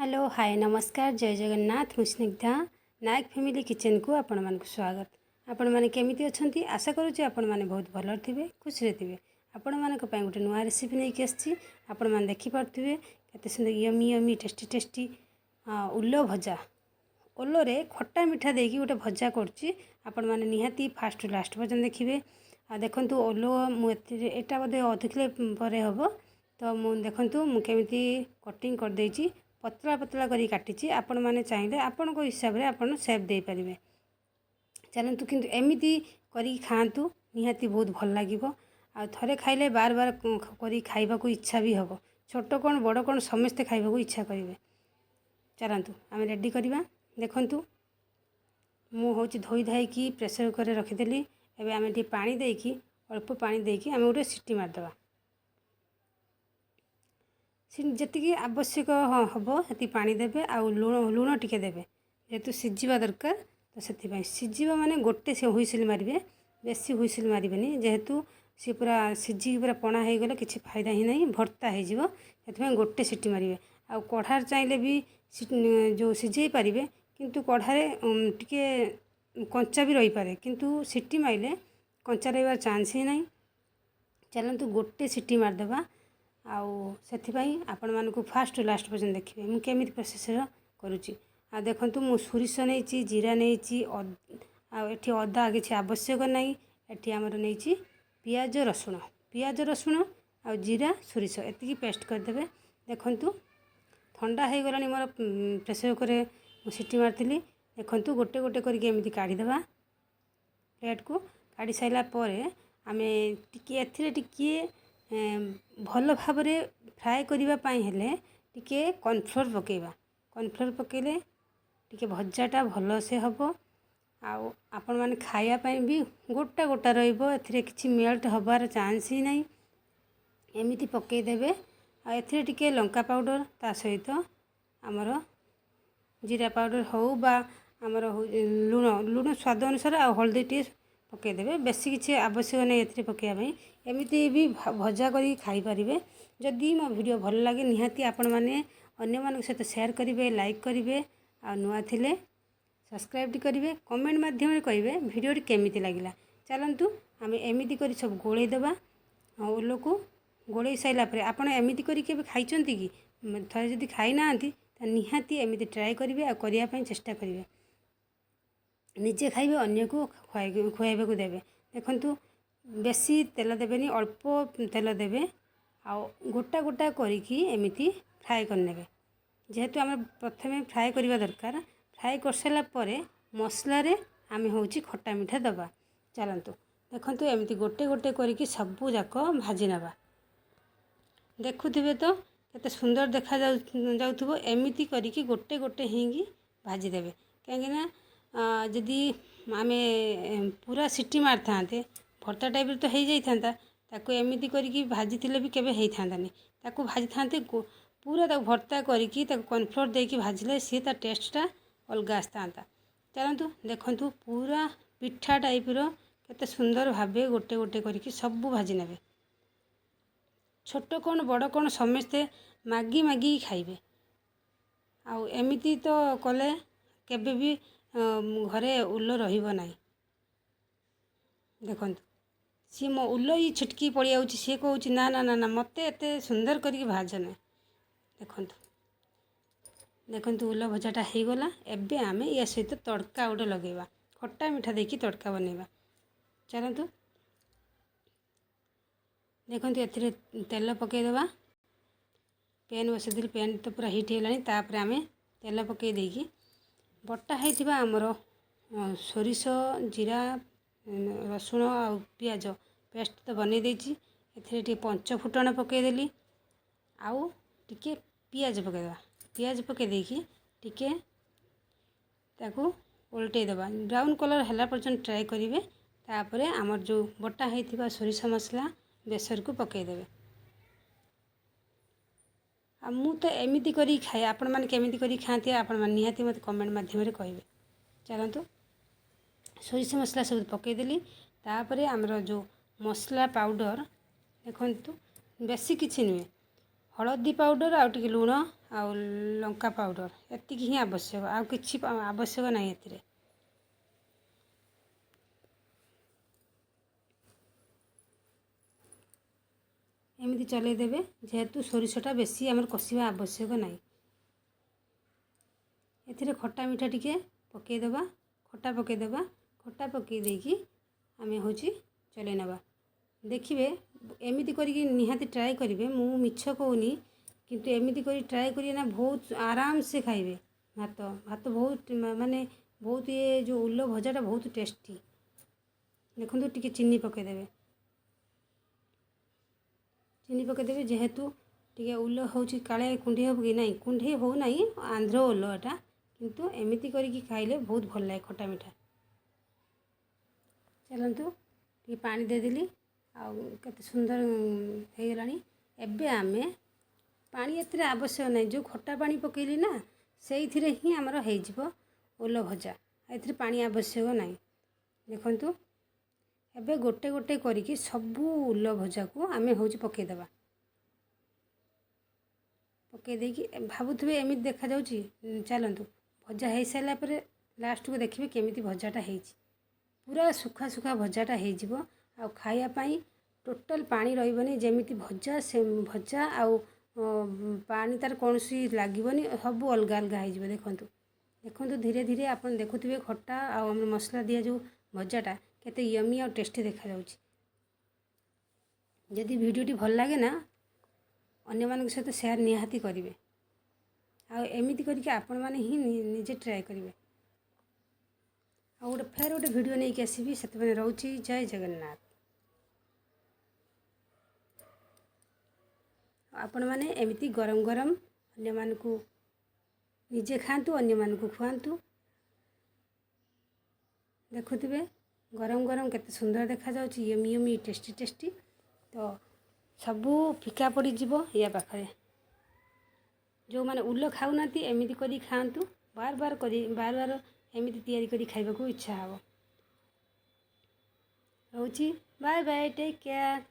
Hello hi नमस्कार जय जगन्नाथ मु स्निग्धा नायक फैमिली किचन को आपण मान स्वागत। आपण माने केमिति अछंती आशा करूची आपण माने बहुत भल थिबे खुशी थिबे। आपण मानक पय गुटे नुआ रेसिपी नै के आछि आपण मान देखि पारथिबे केते सुंदर यमी यमी टेस्टी टेस्टी उल्लो भजा ओल्लो रे खट्टा मिठा देकी गुटे भजा करछि। आपण माने निहाती फास्ट टू लास्ट पर्यंत देखिबे। आ देखंतु ओल्लो मु एटा बदे अधिकले परे हबो तो मु देखंतु मु केमिति कटिंग कर देछि पतला पतला करी काटिची। आपण माने चाहिए आपण को हिसाब रे आपण शेप दे परिबे। चलंतु किंतु एमिति करी खांतु निहाती बहुत भल लागिवो। आ थरे खाइले बार बार करी खाइबा को इच्छा भी हबो। छोट कोन बड़ कोन समस्त खाइबा को इच्छा करिवे। चलंतु आमे रेडी करिबा। देखंतु मु होची धोई धाई की प्रेशर कुकर रे रखि देली। एबे आमे टी पानी देकी अल्प पानी देकी आमे उडे सिटी मार दबा। जी आवश्यक हम से पा देवे आ लुण टिके देवे जेहेतु सीझा दरकार। तो से सीझा माने गोटे से हुईसिल मारे बेसी हुईसिल मारे जेहेतु सी पूरा सीझी पूरा पणा हो गले किसी फायदा ही नहीं भर्ता हो गोटे सीटी मारे। आ कढ़ार चाहिए भी जो सीझे पारे किंतु कढ़ारे टिके कंचा भी रही पारे किंतु सीटी मारे कंचा रही चांस ही नहीं। चलतु गोटे सीटी मारदेवा। आउ से आपण मानक फास्ट लास्ट पर्यटन देखिए मुझे केमी प्रोसेस करुच्ची। आ देखंतु मु सोरिष नहीं जीरा नहीं आठी अदा किसी आवश्यक नहीं। एटी आमर नहीं पियाज रसुण आ जीरा सोरिष एति पेस्ट करदे। देखंतु ठंडा हो गलानी मोर प्रेसर कुकर सीटी मारती। देखंतु गोटे गोटे करके एमती काढ़ीदेवा प्लेट को। काढ़ी साइला परे आमे टिके एथिरे टिके भल भाव फ्राए करने हेले टिके कॉर्नफ्लोर पकेबा। कॉर्नफ्लोर पकेले टिके भजाटा भल से हम। आपण माने खाया पाई भी गोटा गोटा रहिबो एथिरे किछि मेल्ट हबार चांस ही नहीं। एमिति पकई देबे। आ एथिरे टिके लंका पाउडर ता सहित आमर जीरा पाउडर हो बा आमर लुण लुण स्वाद अनुसार आ हल्दी टी पकईदे। बेसी किसी आवश्यक नहीं एथिरे पकईबा। एमिति भी भजा करी खाई परिबे। जदि मो वीडियो भल लगे निहाती आपण माने अन्य मान सहित शेयर करेंगे लाइक करेंगे आ नुआ थिले सब्सक्राइब करेंगे कमेंट माध्यम कहे वीडियो केमिति लागिला। चलंतु आमे एमिति करी सब गोळेई देबा। ओल्लो को गोळेई साइला परे आपण एमिति करी के खाइचंती कि थरे जदि खाई नांती त निहाती एमिति ट्राई करेंगे आ करिया पई चेष्टा करेंगे। निजे खाइबे अन्य को खुआइबा को देबे। देखंतु बेसी तेल देबेनी अल्प तेल देबे। आ गोटा गोटा करिकी एमिति फ्राए करनेबे। जेहेतु आम प्रथमे फ्राए करवा दरकार। फ्राए कर सारा परे मसला रे आमे होची खट्टा मिठा दबा। चलंतु देखंतु एमिति गोटे गोटे करिकी सबु जाक भाजी नबा। देखुथिबे तो केते सुंदर देखा जाउथबो। एमिति करिकी गोटे गोटे हिंगी भाजी देबे। काहेकि ना जदि आमे पूरा सिटी मार थांते भर्ता टाइप तो हो जाइथांता। ताको एमिति करिकी भाजी थिले भी केबे हेई थांतानी। ताको भाजी थांते पूरा ताको भर्ता करिकी ताको कॉर्नफ्लोर देकी भाजिले सी ता टेस्टटा अलगा आस्तांता। चलंतु देखंतु पूरा पिठा टाइप रो केते सुंदर भाबे गोटे गोटे करिकी सबु भाजी नेबे। छोट कोन बड़ कोन समस्ते मागी मागी खाइबे। आ एमिति तो कले केबे भी घरे उल्लो रहिबो नाही। देखंतु सी मो उल्लो ही छिटकी पड़ी आउची सी कहूँ ना ना ना ना मत एत सुंदर करके भाज ना। देखंतु देखंतु उल्लो भजाटा हो गला। एबे आमे या सहित तड़का गोटे लगेबा खट्टा मिठा देकी तड़का बनेबा। चलंतु देखंतु एथिरे तेल पकई देबा। पैन बसैदिल पैन तो पूरा हिट होलानी। तापर आमे तेल पकई देकी बटा होइथिबा हमरो सोरिष जीरा रसुण आ पियाज पेस्ट तो बनै देछि। एथिरे टिके पंच फुटण पकईदेली। आउ टिके पियाज पकईदेबा। पियाज पकई देकी टिके ताकू उल्टै देबा। ब्राउन कलर हला पर्यंत ट्राई करेंगे। तापरे आमर जो बटा होइथिबा सोरिष मसला बेसर को पकईदेबे। आ मु तो एमिति करी खाए आपण माने केमिति करी खाती आपण माने निहाती मते कमेंट माध्यम रे कहिबे। चलंतु सोरिष मसला सब पकईदेली। तापरे आमर जो मसला पाउडर देखंतु बेसी किछि नुहे हलदी पाउडर आउ टिके लुण आउ लंका पाउडर एतिकी ही आवश्यक आउ किछि आवश्यक नहीं एथिरे। एमती चलै देबे जेहेतु सोरिषटा बेसी आमर कषिबा आवश्यक नहीं। एथिरे खट्टा मीठा टिके पकेदेबा खट्टा पकेदेबा खट्टा पकई देकी आमे होची चलै नबा। देखिए एमती करिकी निहाती ट्राए करेंगे मु मिछ कहूनी किंतु एमती करी ट्राए करिए ना बहुत आराम से खाइबे। भात भात बहुत माने बहुत ये जो उल्ल भजाटा बहुत टेस्टी। देखो टिके चीनी पकेदेबे चीनी पकेदेबे जेहेतु टिके उल्ल होची काले कुंडे हो कि नहीं कुंडे हो नहीं आंध्र उल्ल एटा किंतु एमती करिकी खाइले बहुत भल लागे खट्टा मीठा। चलतु टिके पानी देदेली केते सुंदर हो गलानी। एबे आमे पानी एथिरे आवश्यक नहीं जो खट्टा पानी पकेली ना से ही आमर हो ओल भजा एथिरे पानी आवश्यक नहीं। देखंतु एबे गोटे गोटे करिकी सबू उल्ल भजा को आमे होची पकेदेबा पकई देकी भाबुथिबे एमिति देखा जाउची। चलतु भजा हो सारा पर लास्ट को देखिए केमिति भजाटा हेइची पूरा सुखा सुखा भजाटा हेइजिवो आ खाइया पाई टोटल पानी रहिबनी जेमिति भजा से भजा आउ पानी तार कौन सी लागबनी सब अलग अलग हो। देखंतु देखंतु धीरे धीरे आपन देखुथिबे खट्टा आउ हम मसला दिया जो भजाटा केते यमी और टेस्टी देखा जाउची। यदि वीडियोटी भल लागे ना अन्य मान सहित शेयर निहाती करेंगे आ एमती करके आपण मैंने ही निजे ट्राए करेंगे। आ गोटे फेर गोटे वीडियो नहीं आसबि से रोची। जय जगन्नाथ। आपण मैंने एमती गरम गरम अन्य मानकु निजे खातु अन्य मानकु खुआंतु। देखुथिबे गरम गरम केते सुंदर देखा जाउची यमी यमी टेस्टी टेस्टी। तो सबू फिका पड़ जीवो या पाखरे जो माने उल्ल खाऊना एमती करी खातु बार बार बार एमती तैयारी करी खाइबा को इच्छा हबो। रोची बाय बाय टेक केयर।